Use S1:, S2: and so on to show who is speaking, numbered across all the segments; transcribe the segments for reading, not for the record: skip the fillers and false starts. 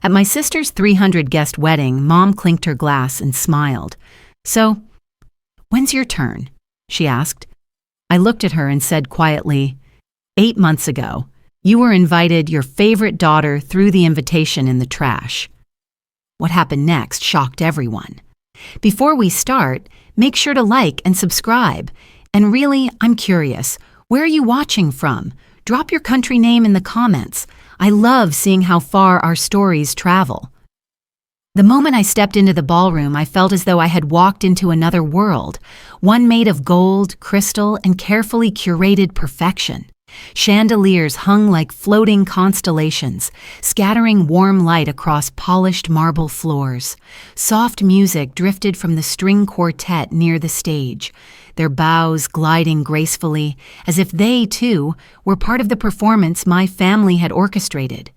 S1: At my sister's 300-guest wedding, Mom clinked her glass and smiled. "So, when's your turn?" she asked. I looked at her and said quietly, 8 months ago, you were invited. Your favorite daughter threw the invitation in the trash." What happened next shocked everyone. Before we start, make sure to like and subscribe. And really, I'm curious, where are you watching from? Drop your country name in the comments. I love seeing how far our stories travel. The moment I stepped into the ballroom, I felt as though I had walked into another world, one made of gold, crystal, and carefully curated perfection. Chandeliers hung like floating constellations, scattering warm light across polished marble floors. Soft music drifted from the string quartet near the stage, their bows gliding gracefully, as if they, too, were part of the performance my family had orchestrated.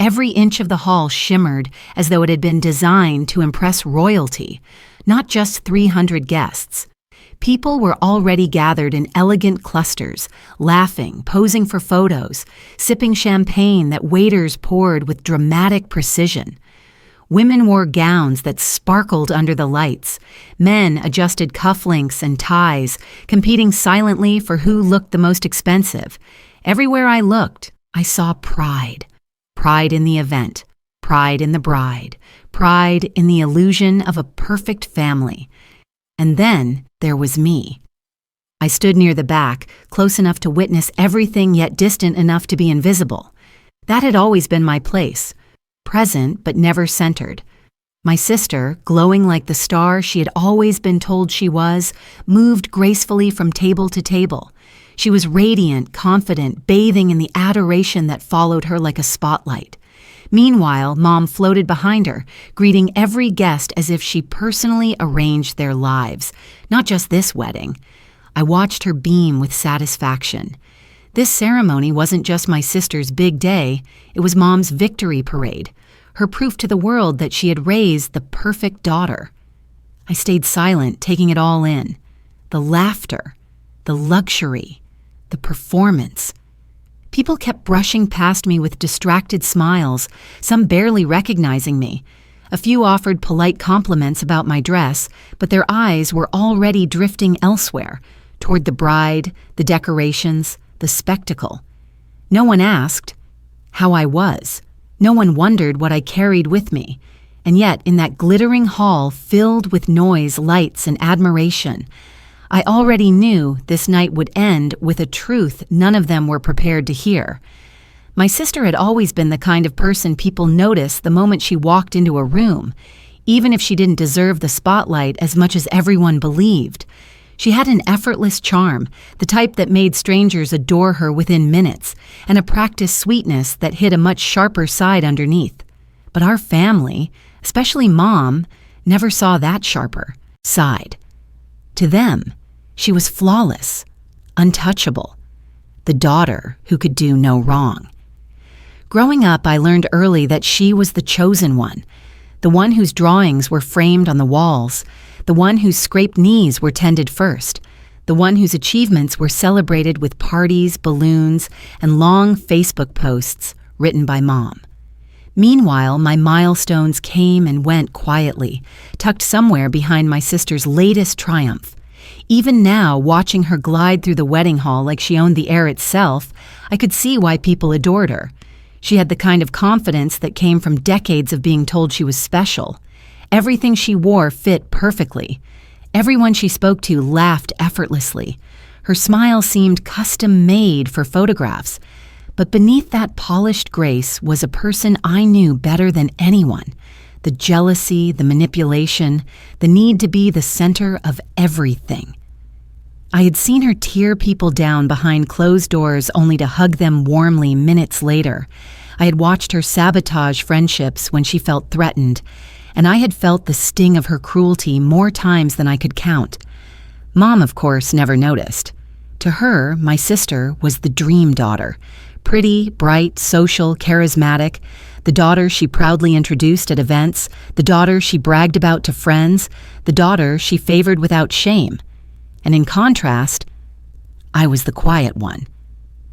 S1: Every inch of the hall shimmered as though it had been designed to impress royalty, not just 300 guests. People were already gathered in elegant clusters, laughing, posing for photos, sipping champagne that waiters poured with dramatic precision. Women wore gowns that sparkled under the lights. Men adjusted cufflinks and ties, competing silently for who looked the most expensive. Everywhere I looked, I saw pride. Pride in the event, pride in the bride, pride in the illusion of a perfect family. And then there was me. I stood near the back, close enough to witness everything yet distant enough to be invisible. That had always been my place, present but never centered. My sister, glowing like the star she had always been told she was, moved gracefully from table to table. She was radiant, confident, bathing in the adoration that followed her like a spotlight. Meanwhile, Mom floated behind her, greeting every guest as if she personally arranged their lives, not just this wedding. I watched her beam with satisfaction. This ceremony wasn't just my sister's big day, it was Mom's victory parade, her proof to the world that she had raised the perfect daughter. I stayed silent, taking it all in. The laughter, the luxury, the performance. People kept brushing past me with distracted smiles, some barely recognizing me. A few offered polite compliments about my dress, but their eyes were already drifting elsewhere, toward the bride, the decorations, the spectacle. No one asked how I was. No one wondered what I carried with me. And yet, in that glittering hall filled with noise, lights, and admiration, I already knew this night would end with a truth none of them were prepared to hear. My sister had always been the kind of person people noticed the moment she walked into a room, even if she didn't deserve the spotlight as much as everyone believed. She had an effortless charm, the type that made strangers adore her within minutes, and a practiced sweetness that hid a much sharper side underneath. But our family, especially Mom, never saw that sharper side. To them, she was flawless, untouchable, the daughter who could do no wrong. Growing up, I learned early that she was the chosen one, the one whose drawings were framed on the walls, the one whose scraped knees were tended first, the one whose achievements were celebrated with parties, balloons, and long Facebook posts written by Mom. Meanwhile, my milestones came and went quietly, tucked somewhere behind my sister's latest triumph. Even now, watching her glide through the wedding hall like she owned the air itself, I could see why people adored her. She had the kind of confidence that came from decades of being told she was special. Everything she wore fit perfectly. Everyone she spoke to laughed effortlessly. Her smile seemed custom-made for photographs. But beneath that polished grace was a person I knew better than anyone. The jealousy, the manipulation, the need to be the center of everything. I had seen her tear people down behind closed doors only to hug them warmly minutes later. I had watched her sabotage friendships when she felt threatened, and I had felt the sting of her cruelty more times than I could count. Mom, of course, never noticed. To her, my sister was the dream daughter. Pretty, bright, social, charismatic, the daughter she proudly introduced at events, the daughter she bragged about to friends, the daughter she favored without shame. And in contrast, I was the quiet one,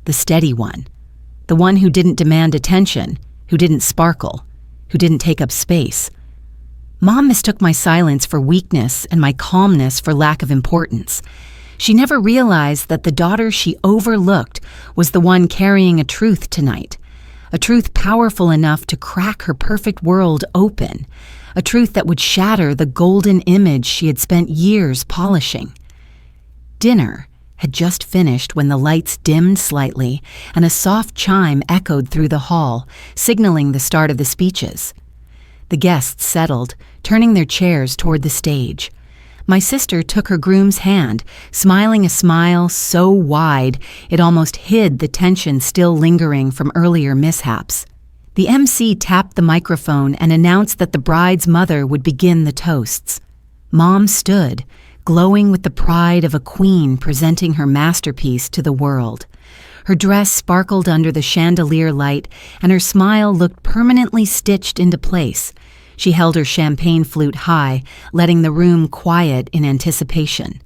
S1: the steady one, the one who didn't demand attention, who didn't sparkle, who didn't take up space. Mom mistook my silence for weakness and my calmness for lack of importance. She never realized that the daughter she overlooked was the one carrying a truth tonight, a truth powerful enough to crack her perfect world open, a truth that would shatter the golden image she had spent years polishing. Dinner had just finished when the lights dimmed slightly and a soft chime echoed through the hall, signaling the start of the speeches. The guests settled, turning their chairs toward the stage. My sister took her groom's hand, smiling a smile so wide it almost hid the tension still lingering from earlier mishaps. The MC tapped the microphone and announced that the bride's mother would begin the toasts. Mom stood, glowing with the pride of a queen presenting her masterpiece to the world. Her dress sparkled under the chandelier light, and her smile looked permanently stitched into place. She held her champagne flute high, letting the room quiet in anticipation.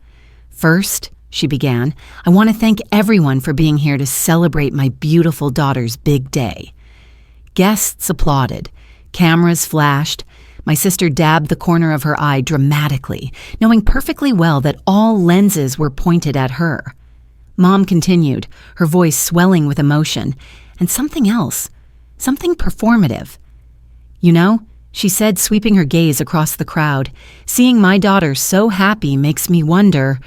S1: "First," she began, "I want to thank everyone for being here to celebrate my beautiful daughter's big day." Guests applauded. Cameras flashed. My sister dabbed the corner of her eye dramatically, knowing perfectly well that all lenses were pointed at her. Mom continued, her voice swelling with emotion, and something else, something performative. "You know," she said, sweeping her gaze across the crowd, "seeing my daughter so happy makes me wonder."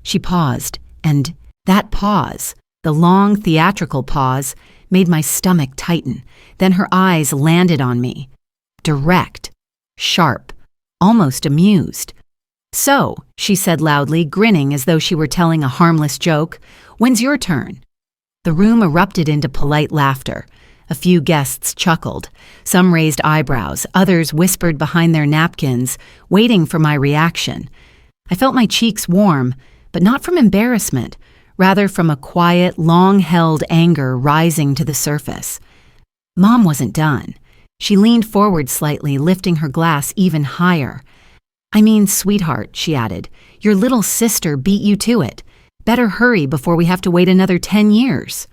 S1: She paused, and that pause, the long theatrical pause, made my stomach tighten. Then her eyes landed on me. Direct, sharp, almost amused. "So," she said loudly, grinning as though she were telling a harmless joke, "when's your turn?" The room erupted into polite laughter. A few guests chuckled. Some raised eyebrows, others whispered behind their napkins, waiting for my reaction. I felt my cheeks warm, but not from embarrassment, rather from a quiet, long-held anger rising to the surface. Mom wasn't done. She leaned forward slightly, lifting her glass even higher. "I mean, sweetheart," she added, "your little sister beat you to it. Better hurry before we have to wait another 10 years.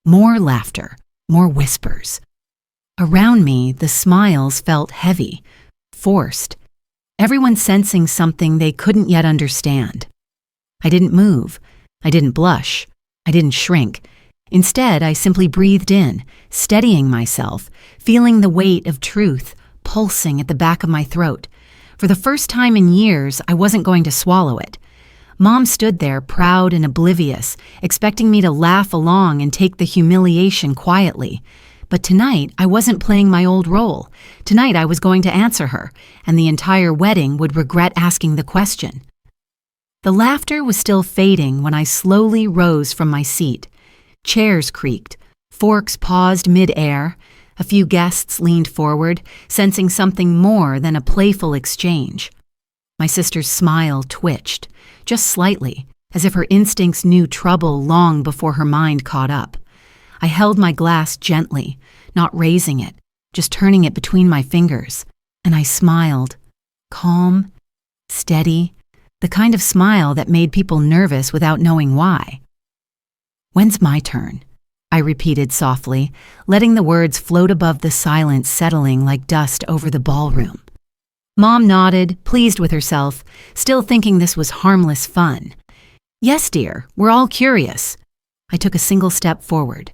S1: More laughter, more whispers. Around me, the smiles felt heavy, forced, everyone sensing something they couldn't yet understand. I didn't move. I didn't blush. I didn't shrink. Instead, I simply breathed in, steadying myself, feeling the weight of truth pulsing at the back of my throat. For the first time in years, I wasn't going to swallow it. Mom stood there, proud and oblivious, expecting me to laugh along and take the humiliation quietly. But tonight, I wasn't playing my old role. Tonight, I was going to answer her, and the entire wedding would regret asking the question. The laughter was still fading when I slowly rose from my seat. Chairs creaked, forks paused mid-air. A few guests leaned forward, sensing something more than a playful exchange. My sister's smile twitched, just slightly, as if her instincts knew trouble long before her mind caught up. I held my glass gently, not raising it, just turning it between my fingers, and I smiled. Calm, steady, the kind of smile that made people nervous without knowing why. "When's my turn?" I repeated softly, letting the words float above the silence settling like dust over the ballroom. Mom nodded, pleased with herself, still thinking this was harmless fun. "Yes, dear, we're all curious." I took a single step forward.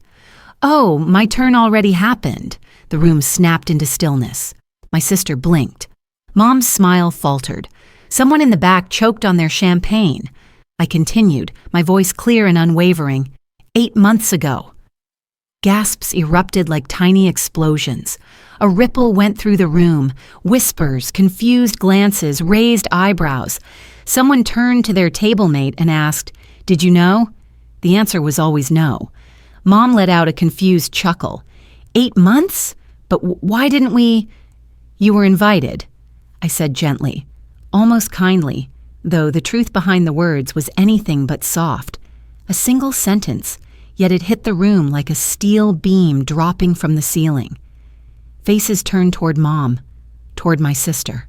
S1: "Oh, my turn already happened." The room snapped into stillness. My sister blinked. Mom's smile faltered. Someone in the back choked on their champagne. I continued, my voice clear and unwavering. 8 months ago." Gasps erupted like tiny explosions. A ripple went through the room, whispers, confused glances, raised eyebrows. Someone turned to their tablemate and asked, "Did you know?" The answer was always no. Mom let out a confused chuckle. 8 months? But why didn't we? "You were invited," I said gently, almost kindly, though the truth behind the words was anything but soft. A single sentence, yet it hit the room like a steel beam dropping from the ceiling. Faces turned toward Mom, toward my sister,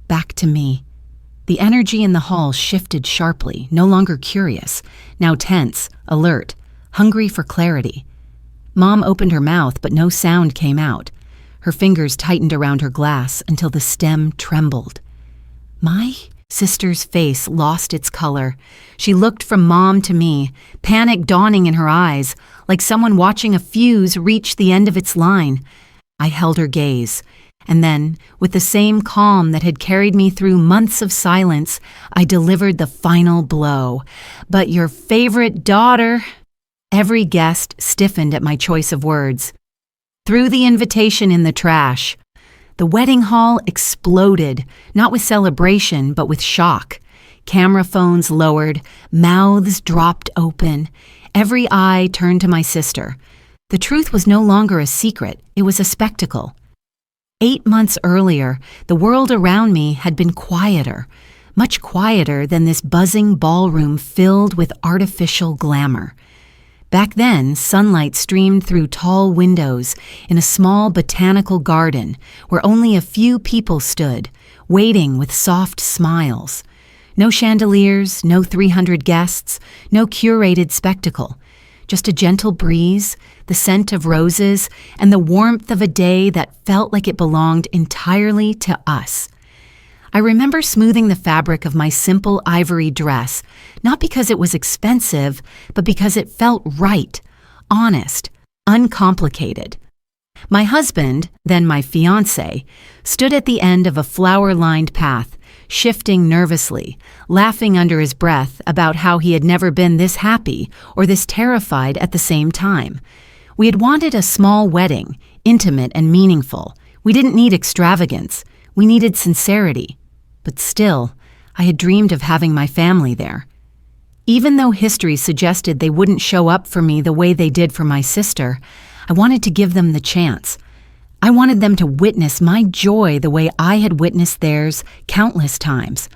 S1: back to me. The energy in the hall shifted sharply, no longer curious, now tense, alert, hungry for clarity. Mom opened her mouth, but no sound came out. Her fingers tightened around her glass until the stem trembled. My sister's face lost its color. She looked from Mom to me, panic dawning in her eyes, like someone watching a fuse reach the end of its line. I held her gaze, and then, with the same calm that had carried me through months of silence, I delivered the final blow. "But your favorite daughter..." Every guest stiffened at my choice of words. Threw the invitation in the trash. The wedding hall exploded, not with celebration, but with shock. Camera phones lowered, mouths dropped open. Every eye turned to my sister. The truth was no longer a secret, it was a spectacle. 8 months earlier, the world around me had been quieter, much quieter than this buzzing ballroom filled with artificial glamour. Back then, sunlight streamed through tall windows in a small botanical garden where only a few people stood, waiting with soft smiles. No chandeliers, no 300 guests, no curated spectacle. Just a gentle breeze, the scent of roses, and the warmth of a day that felt like it belonged entirely to us. I remember smoothing the fabric of my simple ivory dress, not because it was expensive, but because it felt right, honest, uncomplicated. My husband, then my fiancé, stood at the end of a flower-lined path, shifting nervously, laughing under his breath about how he had never been this happy or this terrified at the same time. We had wanted a small wedding, intimate and meaningful. We didn't need extravagance. We needed sincerity. But still, I had dreamed of having my family there. Even though history suggested they wouldn't show up for me the way they did for my sister, I wanted to give them the chance. I wanted them to witness my joy the way I had witnessed theirs countless times.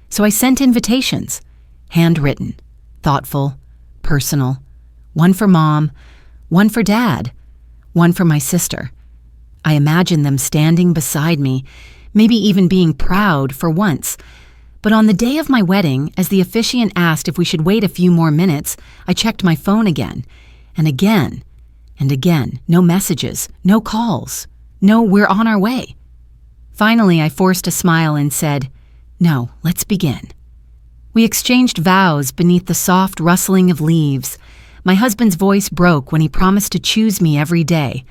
S1: So I sent invitations, handwritten, thoughtful, personal. One for Mom, one for Dad, one for my sister. I imagined them standing beside me, maybe even being proud for once. But on the day of my wedding, as the officiant asked if we should wait a few more minutes, I checked my phone again, and again, and again. No messages, no calls, no "we're on our way." Finally, I forced a smile and said, "No, let's begin." We exchanged vows beneath the soft rustling of leaves. My husband's voice broke when he promised to choose me every day.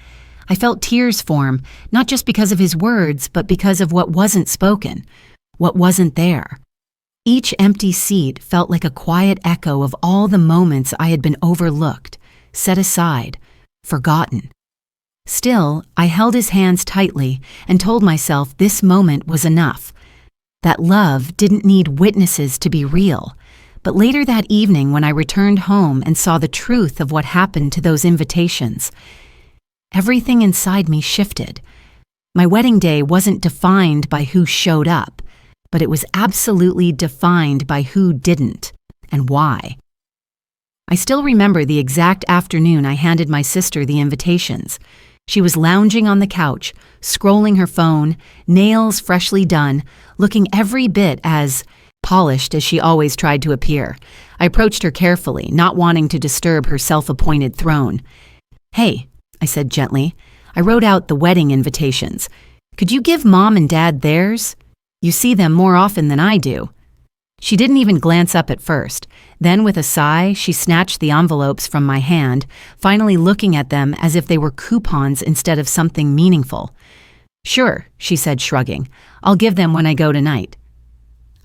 S1: I felt tears form, not just because of his words, but because of what wasn't spoken, what wasn't there. Each empty seat felt like a quiet echo of all the moments I had been overlooked, set aside, forgotten. Still, I held his hands tightly and told myself this moment was enough, that love didn't need witnesses to be real. But later that evening, when I returned home and saw the truth of what happened to those invitations, everything inside me shifted. My wedding day wasn't defined by who showed up, but it was absolutely defined by who didn't, and why. I still remember the exact afternoon I handed my sister the invitations. She was lounging on the couch, scrolling her phone, nails freshly done, looking every bit as polished as she always tried to appear. I approached her carefully, not wanting to disturb her self-appointed throne. "Hey," I said gently, "I wrote out the wedding invitations. Could you give Mom and Dad theirs? You see them more often than I do." She didn't even glance up at first. Then, with a sigh, she snatched the envelopes from my hand, finally looking at them as if they were coupons instead of something meaningful. "Sure," she said, shrugging. "I'll give them when I go tonight."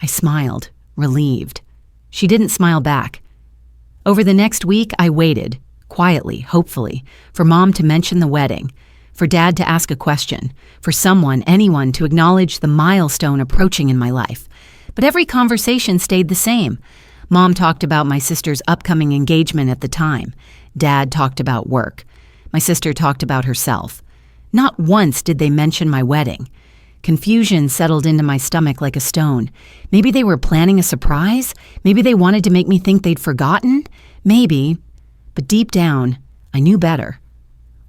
S1: I smiled, relieved. She didn't smile back. Over the next week, I waited, quietly, hopefully, for Mom to mention the wedding, for Dad to ask a question, for anyone to acknowledge the milestone approaching in my life. But every conversation stayed the same. Mom talked about my sister's upcoming engagement at the time. Dad talked about work. My sister talked about herself. Not once did they mention my wedding. Confusion settled into my stomach like a stone. Maybe they were planning a surprise? Maybe they wanted to make me think they'd forgotten? Maybe. But deep down, I knew better.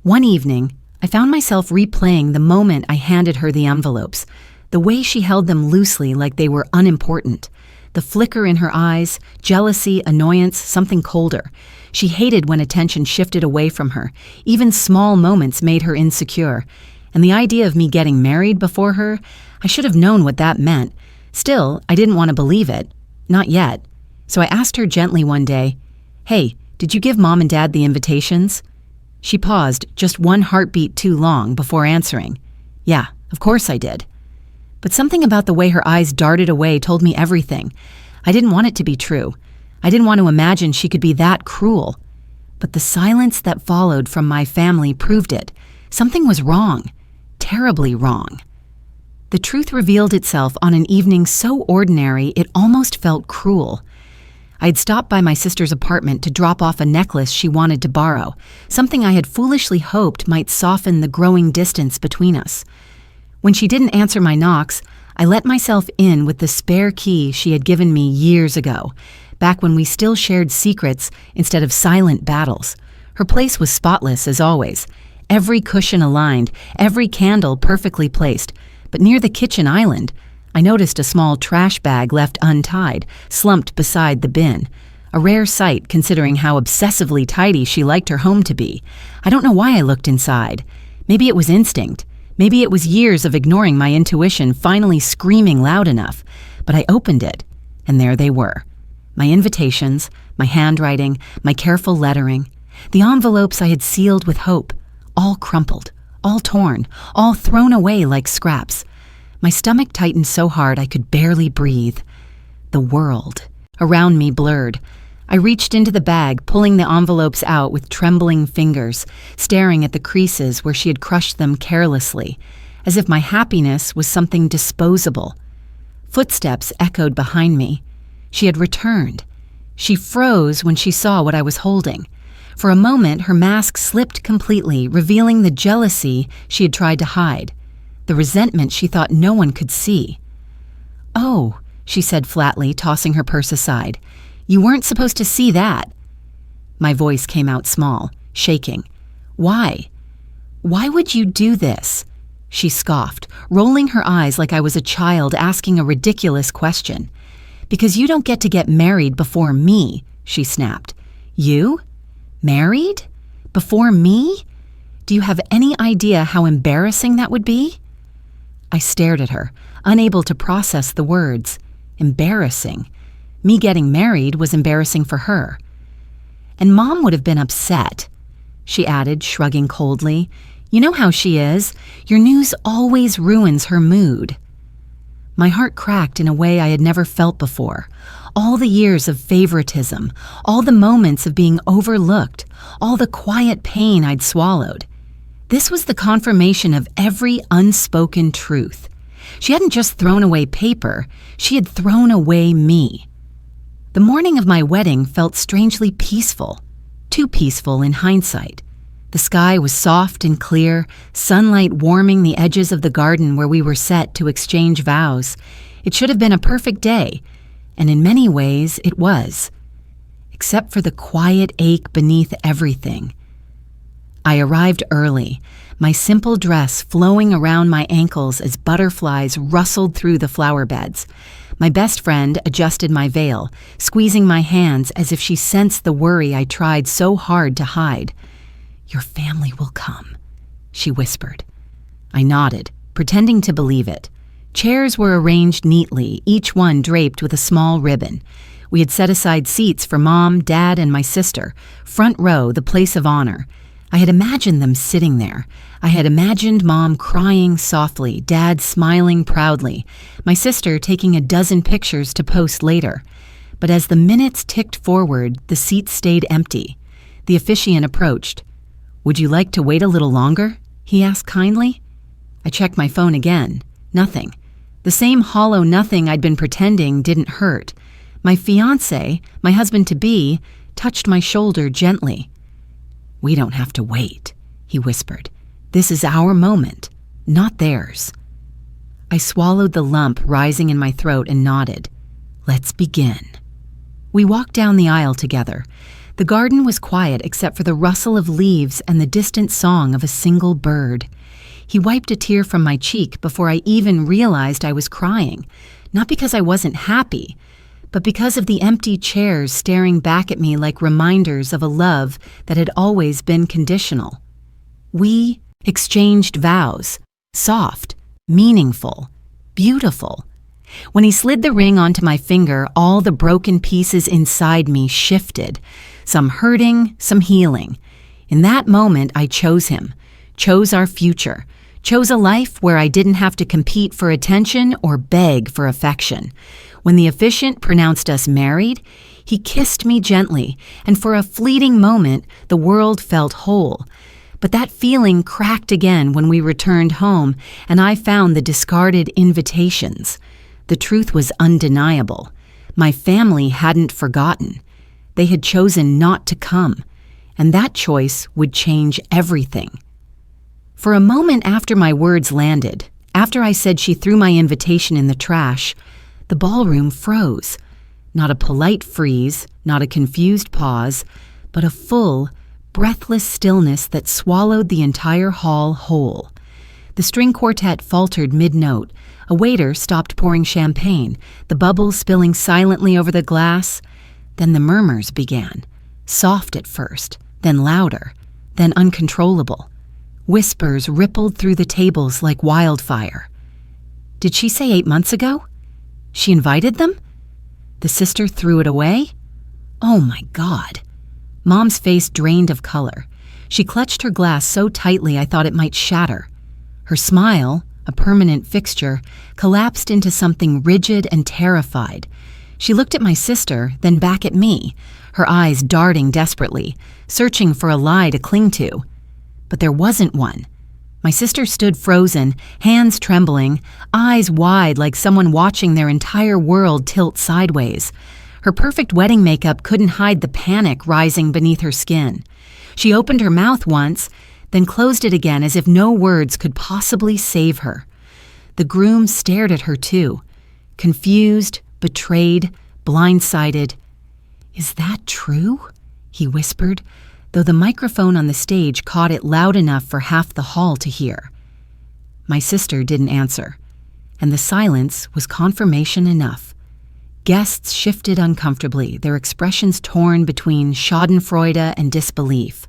S1: One evening, I found myself replaying the moment I handed her the envelopes, the way she held them loosely like they were unimportant. The flicker in her eyes, jealousy, annoyance, something colder. She hated when attention shifted away from her. Even small moments made her insecure. And the idea of me getting married before her, I should have known what that meant. Still, I didn't want to believe it. Not yet. So I asked her gently one day, "Hey, did you give Mom and Dad the invitations?" She paused just one heartbeat too long before answering. "Yeah, of course I did." But something about the way her eyes darted away told me everything. I didn't want it to be true. I didn't want to imagine she could be that cruel. But the silence that followed from my family proved it. Something was wrong. Terribly wrong. The truth revealed itself on an evening so ordinary it almost felt cruel. I had stopped by my sister's apartment to drop off a necklace she wanted to borrow, something I had foolishly hoped might soften the growing distance between us. When she didn't answer my knocks, I let myself in with the spare key she had given me years ago, back when we still shared secrets instead of silent battles. Her place was spotless as always, every cushion aligned, every candle perfectly placed, but near the kitchen island, I noticed a small trash bag left untied, slumped beside the bin. A rare sight considering how obsessively tidy she liked her home to be. I don't know why I looked inside. Maybe it was instinct. Maybe it was years of ignoring my intuition finally screaming loud enough. But I opened it, and there they were. My invitations, my handwriting, my careful lettering. The envelopes I had sealed with hope. All crumpled, all torn, all thrown away like scraps. My stomach tightened so hard I could barely breathe. The world around me blurred. I reached into the bag, pulling the envelopes out with trembling fingers, staring at the creases where she had crushed them carelessly, as if my happiness was something disposable. Footsteps echoed behind me. She had returned. She froze when she saw what I was holding. For a moment, her mask slipped completely, revealing the jealousy she had tried to hide, the resentment she thought no one could see. "Oh," she said flatly, tossing her purse aside. "You weren't supposed to see that." My voice came out small, shaking. "Why? Why would you do this?" She scoffed, rolling her eyes like I was a child asking a ridiculous question. "Because you don't get married before me," she snapped. "You? Married? Before me? Do you have any idea how embarrassing that would be?" I stared at her, unable to process the words. Embarrassing. Me getting married was embarrassing for her. "And Mom would have been upset," she added, shrugging coldly. "You know how she is. Your news always ruins her mood." My heart cracked in a way I had never felt before. All the years of favoritism, all the moments of being overlooked, all the quiet pain I'd swallowed. This was the confirmation of every unspoken truth. She hadn't just thrown away paper, she had thrown away me. The morning of my wedding felt strangely peaceful, too peaceful in hindsight. The sky was soft and clear, sunlight warming the edges of the garden where we were set to exchange vows. It should have been a perfect day, and in many ways it was, except for the quiet ache beneath everything. I arrived early, my simple dress flowing around my ankles as butterflies rustled through the flower beds. My best friend adjusted my veil, squeezing my hands as if she sensed the worry I tried so hard to hide. "Your family will come," she whispered. I nodded, pretending to believe it. Chairs were arranged neatly, each one draped with a small ribbon. We had set aside seats for Mom, Dad, and my sister, front row, the place of honor. I had imagined them sitting there. I had imagined Mom crying softly, Dad smiling proudly, my sister taking a dozen pictures to post later. But as the minutes ticked forward, the seats stayed empty. The officiant approached. "Would you like to wait a little longer?" he asked kindly. I checked my phone again. Nothing. The same hollow nothing I'd been pretending didn't hurt. My fiancé, my husband-to-be, touched my shoulder gently. "We don't have to wait," he whispered. "This is our moment, not theirs." I swallowed the lump rising in my throat and nodded. "Let's begin." We walked down the aisle together. The garden was quiet except for the rustle of leaves and the distant song of a single bird. He wiped a tear from my cheek before I even realized I was crying, not because I wasn't happy, but because of the empty chairs staring back at me like reminders of a love that had always been conditional. We exchanged vows, soft, meaningful, beautiful. When he slid the ring onto my finger, all the broken pieces inside me shifted, some hurting, some healing. In that moment, I chose him, chose our future, chose a life where I didn't have to compete for attention or beg for affection. When the officiant pronounced us married, he kissed me gently, and for a fleeting moment, the world felt whole. But that feeling cracked again when we returned home, and I found the discarded invitations. The truth was undeniable. My family hadn't forgotten. They had chosen not to come, and that choice would change everything. For a moment after my words landed, after I said she threw my invitation in the trash, the ballroom froze. Not a polite freeze, not a confused pause, but a full, breathless stillness that swallowed the entire hall whole. The string quartet faltered mid-note. A waiter stopped pouring champagne, the bubbles spilling silently over the glass. Then the murmurs began, soft at first, then louder, then uncontrollable. Whispers rippled through the tables like wildfire. Did she say 8 months ago? She invited them? The sister threw it away? Oh my God. Mom's face drained of color. She clutched her glass so tightly I thought it might shatter. Her smile, a permanent fixture, collapsed into something rigid and terrified. She looked at my sister, then back at me, her eyes darting desperately, searching for a lie to cling to. But there wasn't one. My sister stood frozen, hands trembling, eyes wide like someone watching their entire world tilt sideways. Her perfect wedding makeup couldn't hide the panic rising beneath her skin. She opened her mouth once, then closed it again as if no words could possibly save her. The groom stared at her too, confused, betrayed, blindsided. "Is that true?" he whispered, though the microphone on the stage caught it loud enough for half the hall to hear. My sister didn't answer, and the silence was confirmation enough. Guests shifted uncomfortably, their expressions torn between schadenfreude and disbelief.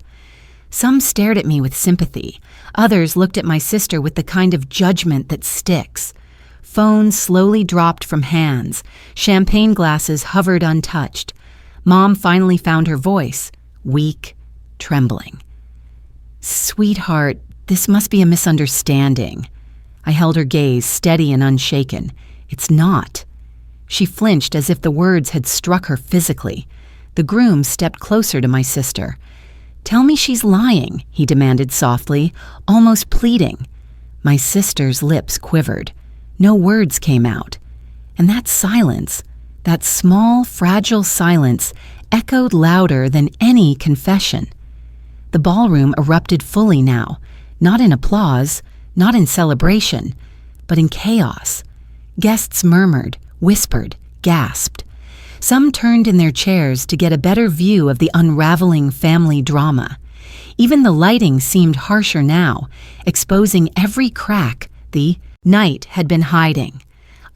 S1: Some stared at me with sympathy. Others looked at my sister with the kind of judgment that sticks. Phones slowly dropped from hands. Champagne glasses hovered untouched. Mom finally found her voice, weak, trembling. "Sweetheart, this must be a misunderstanding." I held her gaze, steady and unshaken. "It's not." She flinched as if the words had struck her physically. The groom stepped closer to my sister. "Tell me she's lying," he demanded softly, almost pleading. My sister's lips quivered. No words came out. And that silence, that small, fragile silence, echoed louder than any confession. The ballroom erupted fully now, not in applause, not in celebration, but in chaos. Guests murmured, whispered, gasped. Some turned in their chairs to get a better view of the unraveling family drama. Even the lighting seemed harsher now, exposing every crack the night had been hiding.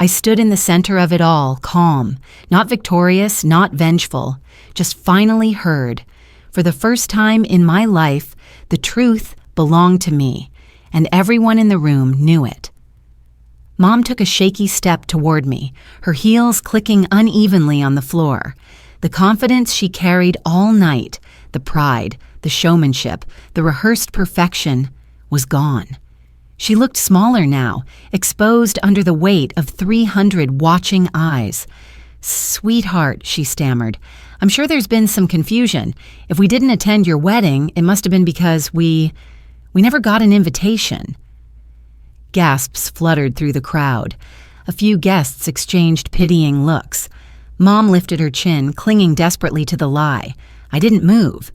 S1: I stood in the center of it all, calm, not victorious, not vengeful, just finally heard. For the first time in my life, the truth belonged to me, and everyone in the room knew it. Mom took a shaky step toward me, her heels clicking unevenly on the floor. The confidence she carried all night, the pride, the showmanship, the rehearsed perfection, was gone. She looked smaller now, exposed under the weight of 300 watching eyes. "Sweetheart," she stammered, "I'm sure there's been some confusion. If we didn't attend your wedding, it must have been because we never got an invitation." Gasps fluttered through the crowd. A few guests exchanged pitying looks. Mom lifted her chin, clinging desperately to the lie. I didn't move.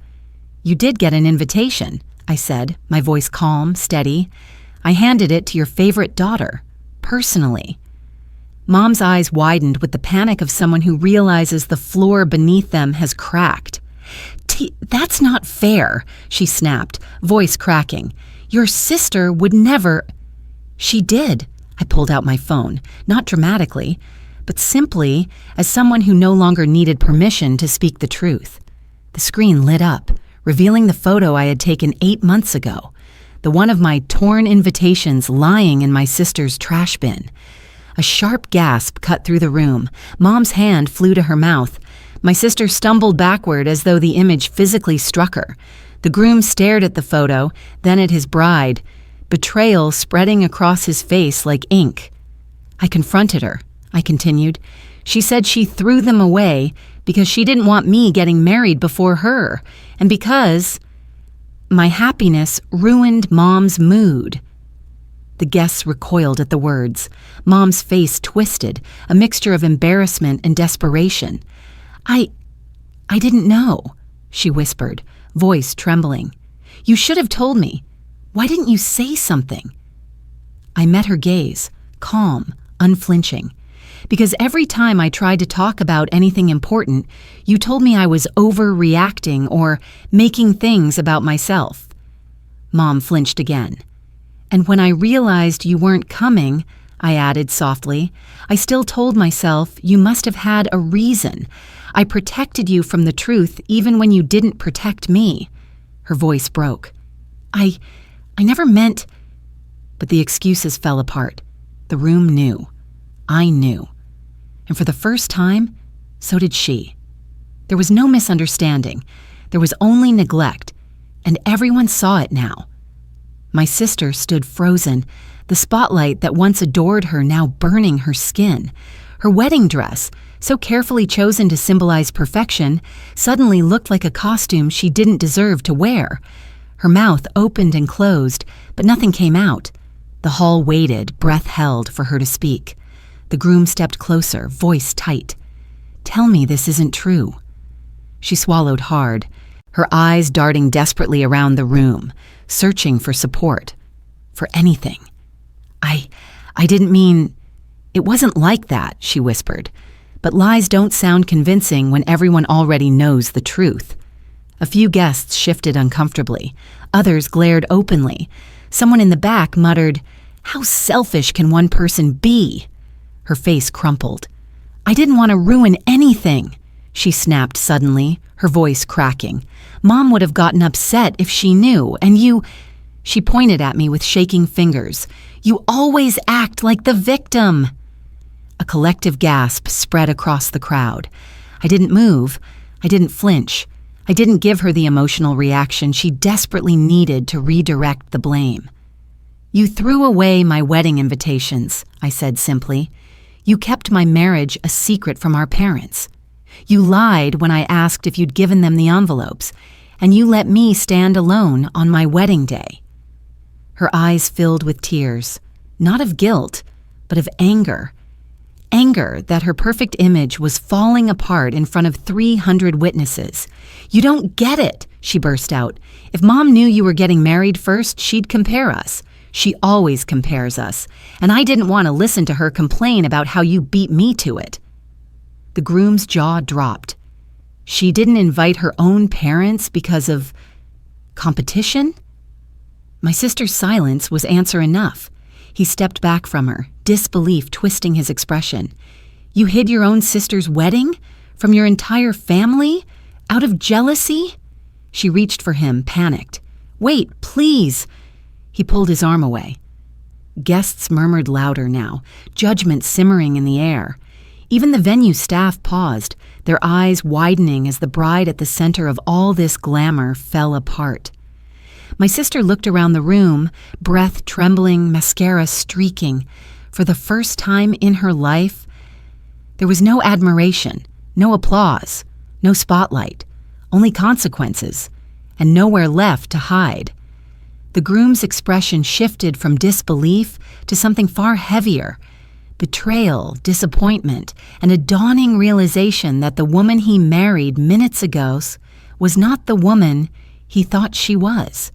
S1: "You did get an invitation," I said, my voice calm, steady. "I handed it to your favorite daughter, personally." Mom's eyes widened with the panic of someone who realizes the floor beneath them has cracked. "That's not fair," she snapped, voice cracking. "Your sister would never—" "She did." I pulled out my phone, not dramatically, but simply as someone who no longer needed permission to speak the truth. The screen lit up, revealing the photo I had taken 8 months ago. the one of my torn invitations lying in my sister's trash bin. A sharp gasp cut through the room. Mom's hand flew to her mouth. My sister stumbled backward as though the image physically struck her. The groom stared at the photo, then at his bride, betrayal spreading across his face like ink. I confronted her, I continued. She said she threw them away because she didn't want me getting married before her, and because my happiness ruined Mom's mood. The guests recoiled at the words. Mom's face twisted, a mixture of embarrassment and desperation. I didn't know, she whispered, voice trembling. You should have told me. Why didn't you say something? I met her gaze, calm, unflinching. Because every time I tried to talk about anything important, you told me I was overreacting or making things about myself. Mom flinched again. And when I realized you weren't coming, I added softly, I still told myself you must have had a reason. I protected you from the truth even when you didn't protect me. Her voice broke. I never meant... But the excuses fell apart. The room knew. I knew. And for the first time, so did she. There was no misunderstanding. There was only neglect, and everyone saw it now. My sister stood frozen, the spotlight that once adored her now burning her skin. Her wedding dress, so carefully chosen to symbolize perfection, suddenly looked like a costume she didn't deserve to wear. Her mouth opened and closed, but nothing came out. The hall waited, breath held, for her to speak. The groom stepped closer, voice tight. Tell me this isn't true. She swallowed hard, her eyes darting desperately around the room, searching for support, for anything. I didn't mean... It wasn't like that, she whispered. But lies don't sound convincing when everyone already knows the truth. A few guests shifted uncomfortably. Others glared openly. Someone in the back muttered, "How selfish can one person be?" Her face crumpled. I didn't want to ruin anything, she snapped suddenly, her voice cracking. Mom would have gotten upset if she knew, and you... She pointed at me with shaking fingers. You always act like the victim. A collective gasp spread across the crowd. I didn't move. I didn't flinch. I didn't give her the emotional reaction she desperately needed to redirect the blame. You threw away my wedding invitations, I said simply. You kept my marriage a secret from our parents. You lied when I asked if you'd given them the envelopes, and you let me stand alone on my wedding day. Her eyes filled with tears, not of guilt, but of anger. Anger that her perfect image was falling apart in front of 300 witnesses. You don't get it, she burst out. If Mom knew you were getting married first, she'd compare us. She always compares us, and I didn't want to listen to her complain about how you beat me to it. The groom's jaw dropped. She didn't invite her own parents because of competition? My sister's silence was answer enough. He stepped back from her, disbelief twisting his expression. You hid your own sister's wedding? From your entire family? Out of jealousy? She reached for him, panicked. Wait, please. He pulled his arm away. Guests murmured louder now, judgment simmering in the air. Even the venue staff paused, their eyes widening as the bride at the center of all this glamour fell apart. My sister looked around the room, breath trembling, mascara streaking. For the first time in her life, there was no admiration, no applause, no spotlight, only consequences, and nowhere left to hide. The groom's expression shifted from disbelief to something far heavier, betrayal, disappointment, and a dawning realization that the woman he married minutes ago was not the woman he thought she was.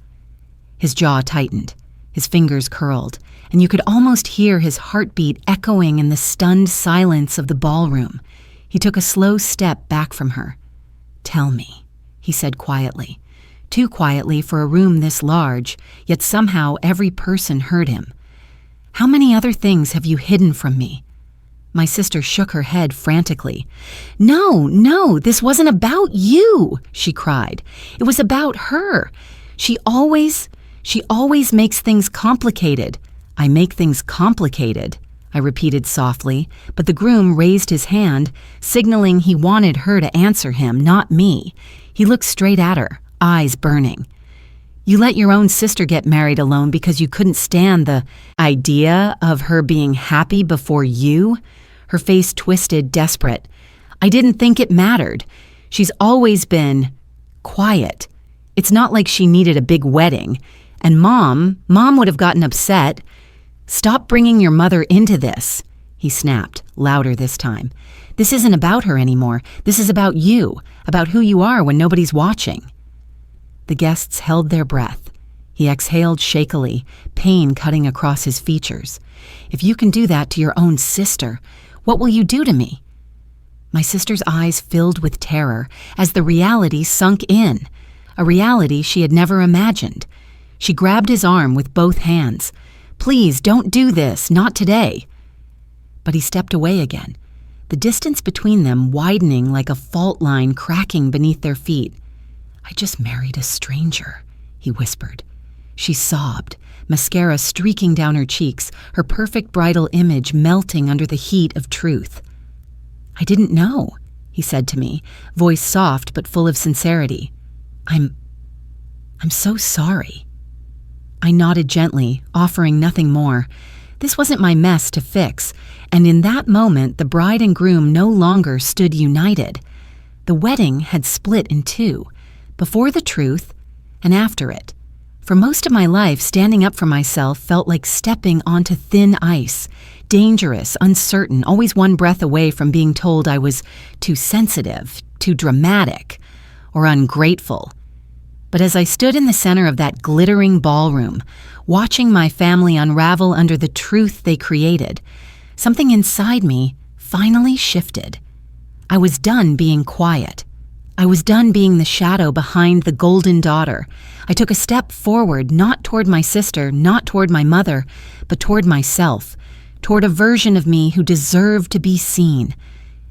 S1: His jaw tightened, his fingers curled, and you could almost hear his heartbeat echoing in the stunned silence of the ballroom. He took a slow step back from her. Tell me, he said quietly. Too quietly for a room this large, yet somehow every person heard him. How many other things have you hidden from me? My sister shook her head frantically. No, this wasn't about you, she cried. It was about her. She always She always makes things complicated. I make things complicated, I repeated softly, but the groom raised his hand, signaling he wanted her to answer him, not me. He looked straight at her, eyes burning. You let your own sister get married alone because you couldn't stand the idea of her being happy before you? Her face twisted, desperate. I didn't think it mattered. She's always been quiet. It's not like she needed a big wedding. And Mom would have gotten upset. Stop bringing your mother into this, he snapped, louder this time. This isn't about her anymore. This is about you, about who you are when nobody's watching. The guests held their breath. He exhaled shakily, pain cutting across his features. If you can do that to your own sister, what will you do to me? My sister's eyes filled with terror as the reality sunk in, a reality she had never imagined. She grabbed his arm with both hands. Please, don't do this, not today. But he stepped away again, the distance between them widening like a fault line cracking beneath their feet. I just married a stranger, he whispered. She sobbed, mascara streaking down her cheeks, her perfect bridal image melting under the heat of truth. I didn't know, he said to me, voice soft but full of sincerity. I'm so sorry. I nodded gently, offering nothing more. This wasn't my mess to fix, and in that moment the bride and groom no longer stood united. The wedding had split in two, before the truth and after it. For most of my life, standing up for myself felt like stepping onto thin ice, dangerous, uncertain, always one breath away from being told I was too sensitive, too dramatic, or ungrateful. But as I stood in the center of that glittering ballroom, watching my family unravel under the truth they created, something inside me finally shifted. I was done being quiet. I was done being the shadow behind the golden daughter. I took a step forward, not toward my sister, not toward my mother, but toward myself, toward a version of me who deserved to be seen.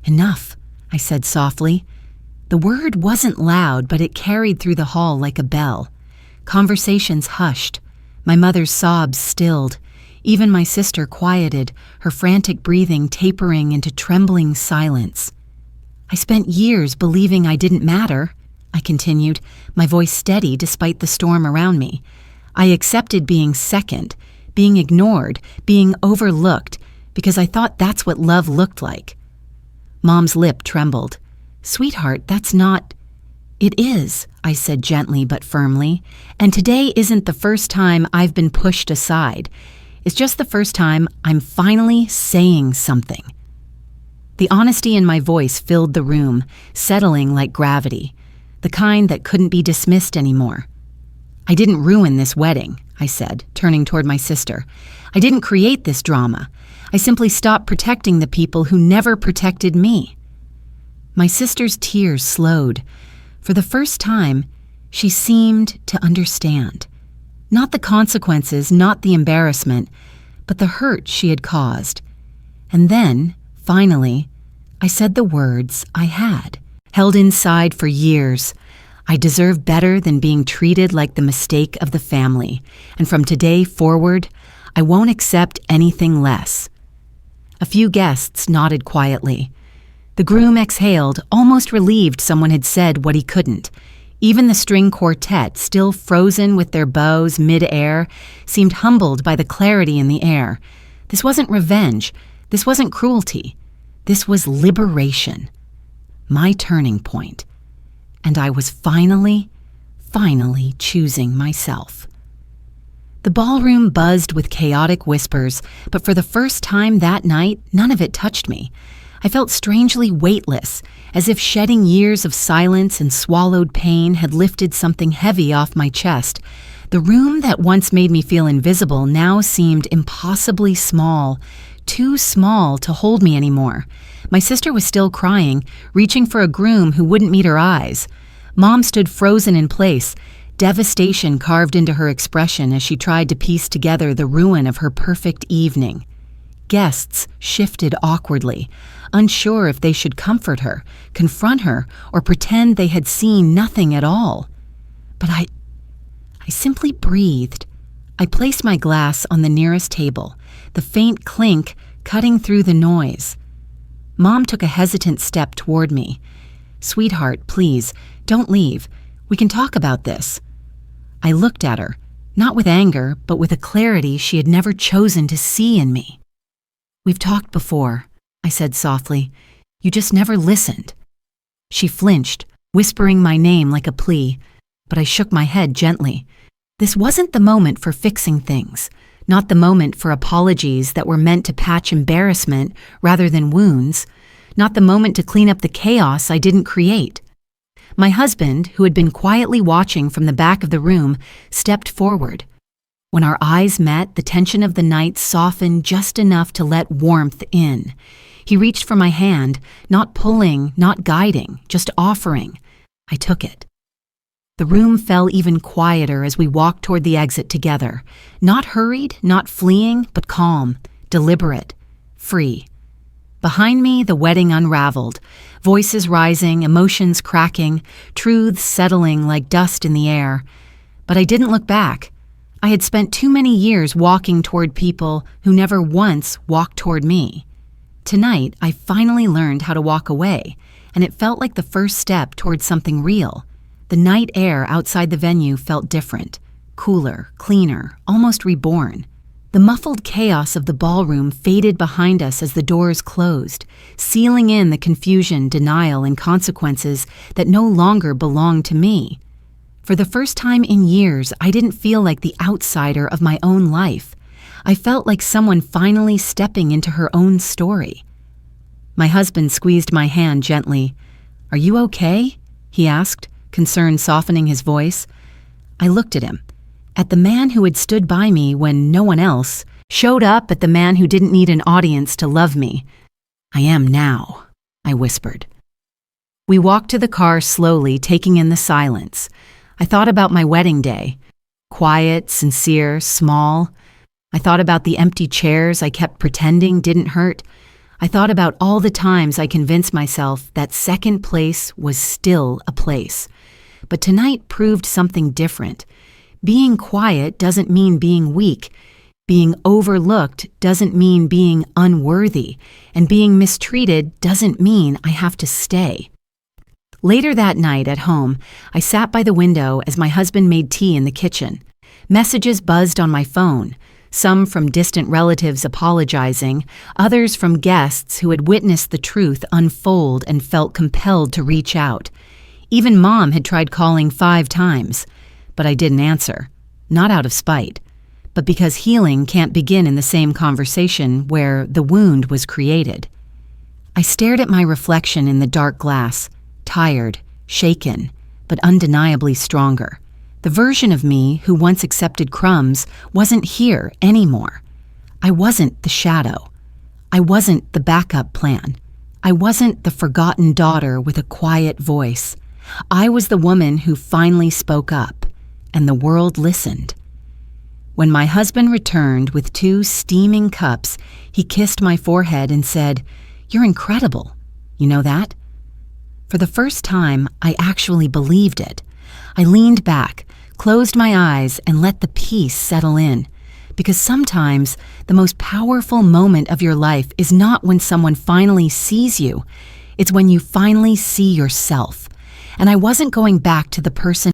S1: Enough, I said softly. The word wasn't loud, but it carried through the hall like a bell. Conversations hushed. My mother's sobs stilled. Even my sister quieted, her frantic breathing tapering into trembling silence. I spent years believing I didn't matter, I continued, my voice steady despite the storm around me. I accepted being second, being ignored, being overlooked, because I thought that's what love looked like. Mom's lip trembled. Sweetheart, that's not... It is, I said gently but firmly, and today isn't the first time I've been pushed aside. It's just the first time I'm finally saying something. The honesty in my voice filled the room, settling like gravity, the kind that couldn't be dismissed anymore. I didn't ruin this wedding, I said, turning toward my sister. I didn't create this drama. I simply stopped protecting the people who never protected me. My sister's tears slowed. For the first time, she seemed to understand. Not the consequences, not the embarrassment, but the hurt she had caused. And then, finally, I said the words I had, held inside for years. I deserve better than being treated like the mistake of the family, and from today forward, I won't accept anything less. A few guests nodded quietly. The groom exhaled, almost relieved someone had said what he couldn't. Even the string quartet, still frozen with their bows mid-air, seemed humbled by the clarity in the air. This wasn't revenge. This wasn't cruelty. This was liberation. My turning point. And I was finally choosing myself. The ballroom buzzed with chaotic whispers, but for the first time that night, none of it touched me. I felt strangely weightless, as if shedding years of silence and swallowed pain had lifted something heavy off my chest. The room that once made me feel invisible now seemed impossibly small, too small to hold me anymore. My sister was still crying, reaching for a groom who wouldn't meet her eyes. Mom stood frozen in place, devastation carved into her expression as she tried to piece together the ruin of her perfect evening. Guests shifted awkwardly, unsure if they should comfort her, confront her, or pretend they had seen nothing at all. But I simply breathed. I placed my glass on the nearest table, the faint clink cutting through the noise. Mom took a hesitant step toward me. "Sweetheart, please, don't leave. We can talk about this." I looked at her, not with anger, but with a clarity she had never chosen to see in me. "We've talked before," I said softly. "You just never listened." She flinched, whispering my name like a plea, but I shook my head gently. This wasn't the moment for fixing things, not the moment for apologies that were meant to patch embarrassment rather than wounds, not the moment to clean up the chaos I didn't create. My husband, who had been quietly watching from the back of the room, stepped forward. When our eyes met, the tension of the night softened just enough to let warmth in. He reached for my hand, not pulling, not guiding, just offering. I took it. The room fell even quieter as we walked toward the exit together. Not hurried, not fleeing, but calm, deliberate, free. Behind me, the wedding unraveled, voices rising, emotions cracking, truths settling like dust in the air. But I didn't look back. I had spent too many years walking toward people who never once walked toward me. Tonight, I finally learned how to walk away, and it felt like the first step toward something real. The night air outside the venue felt different, cooler, cleaner, almost reborn. The muffled chaos of the ballroom faded behind us as the doors closed, sealing in the confusion, denial, and consequences that no longer belonged to me. For the first time in years, I didn't feel like the outsider of my own life. I felt like someone finally stepping into her own story. My husband squeezed my hand gently. "Are you okay?" he asked, concern softening his voice. I looked at him, at the man who had stood by me when no one else showed up, at the man who didn't need an audience to love me. "I am now," I whispered. We walked to the car slowly, taking in the silence. I thought about my wedding day. Quiet, sincere, small. I thought about the empty chairs I kept pretending didn't hurt. I thought about all the times I convinced myself that second place was still a place. But tonight proved something different. Being quiet doesn't mean being weak. Being overlooked doesn't mean being unworthy. And being mistreated doesn't mean I have to stay. Later that night at home, I sat by the window as my husband made tea in the kitchen. Messages buzzed on my phone. Some from distant relatives apologizing, others from guests who had witnessed the truth unfold and felt compelled to reach out. Even Mom had tried calling 5 times, but I didn't answer, not out of spite, but because healing can't begin in the same conversation where the wound was created. I stared at my reflection in the dark glass, tired, shaken, but undeniably stronger. The version of me who once accepted crumbs wasn't here anymore. I wasn't the shadow. I wasn't the backup plan. I wasn't the forgotten daughter with a quiet voice. I was the woman who finally spoke up, and the world listened. When my husband returned with 2 steaming cups, he kissed my forehead and said, "You're incredible. You know that?" For the first time, I actually believed it. I leaned back, closed my eyes, and let the peace settle in. Because sometimes the most powerful moment of your life is not when someone finally sees you. It's when you finally see yourself. And I wasn't going back to the person